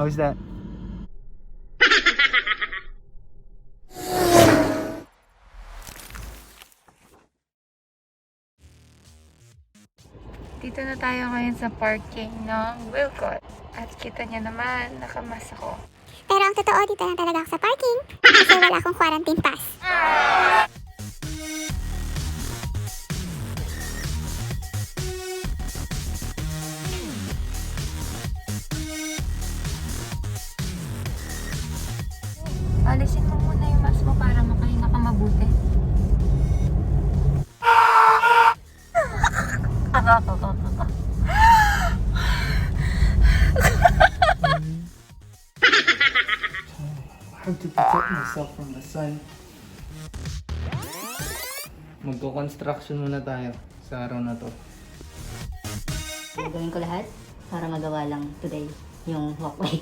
How's that? Dito na tayo ngayon sa parking ng Wilcott. At kita niya naman, nakamas ako. Pero ang totoo, dito lang talaga ako sa parking. Kasi wala akong quarantine pass. Alisin mo muna yung mask mo para makahinga ka mabuti. I have to protect myself from the sun. Magko-construction muna tayo sa araw na to. Gagawin ko lahat para magawa lang today yung walkway.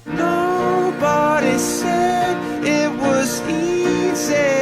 Nobody said it was easy.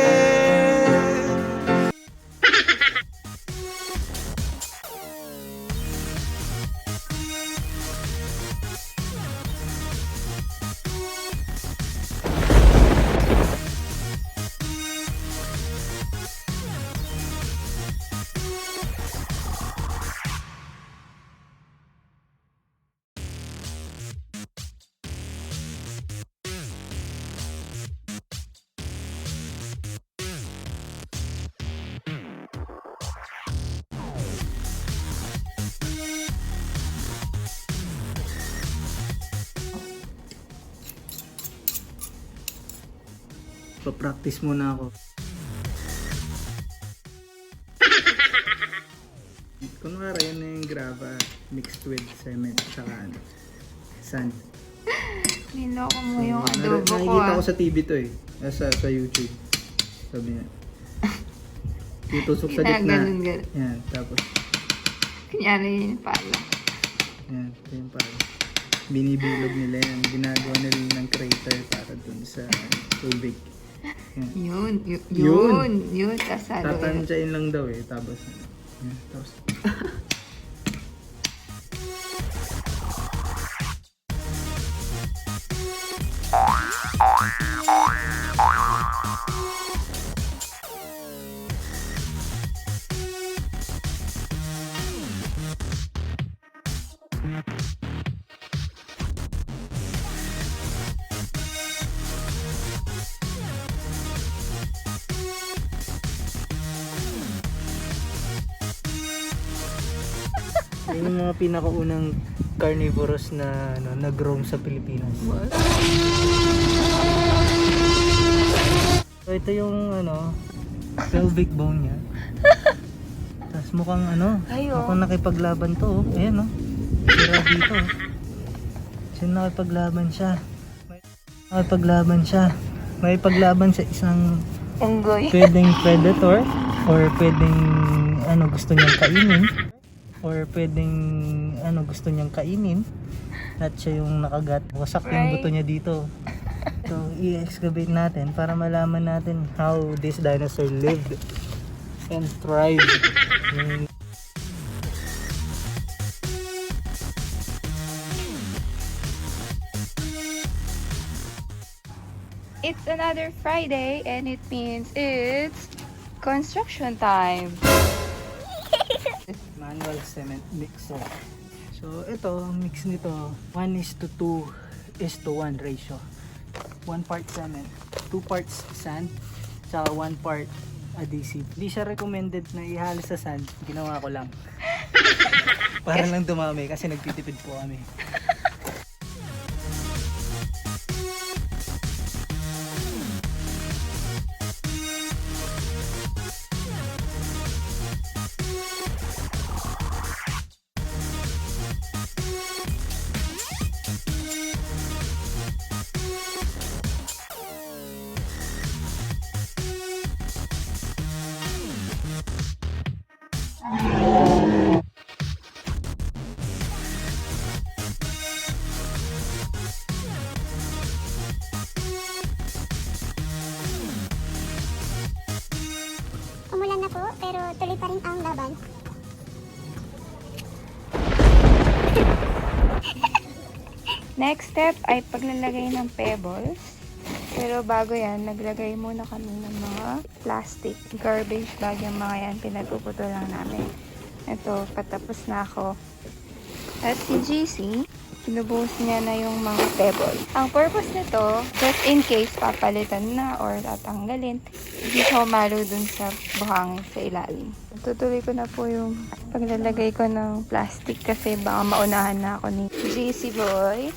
Pa-practice muna ako. Kunwari yun na yung grava mixed with cement saka sand. Niloko mo yung adobo ko Nakikita ko sa TV to eh. Sa YouTube. Sabi niya. Tutusok sa gitna. Ganun. Yan. Tapos. Kunyari yun pala. Yan. Ito yung pala. Binibilog nila yan. Ginagawa nila ng crater para dun sa tubig. Yan. Yun. Kasalo. Tatansyain lang daw eh. Tapos. Yan. Tapos. Yun yung mga pinakaunang carnivorous na nag-roam sa Pilipinas. What? So ito yung pelvic bone niya. Tapos mukhang mukhang nakipaglaban to. Ayan sira dito. So nakipaglaban siya. May paglaban sa isang Unggoy. pwedeng predator or pwedeng gusto niyang kainin. Or pwedeng gusto niyang kainin at siya yung nakagat. Wasak yung buto niya dito. So i-excavate natin para malaman natin how this dinosaur lived and thrived. It's another Friday and it means it's construction time. Manual cement mixer. So ito, mix nito 1:2:1 ratio. 1 part cement, 2 parts sand, sa 1 part adhesive. Hindi siya recommended na ihalos sa sand. Ginawa ko lang. Para lang dumami kasi nagtitipid po kami. laban. Next step ay paglalagay ng pebbles. Pero bago yan, naglagay muna kami ng mga plastic garbage bag. Yung mga yan, pinagpuputo lang namin. Ito, patapos na ako. At si GC, kinubuhos niya na yung mga pebbles. Ang purpose nito, just in case papalitan na or tatanggalin, hindi siya humalo dun sa buhangin sa ilalim. Tutuloy ko na po yung paglalagay ko ng plastic kasi baka maunahan na ako ni GC boy.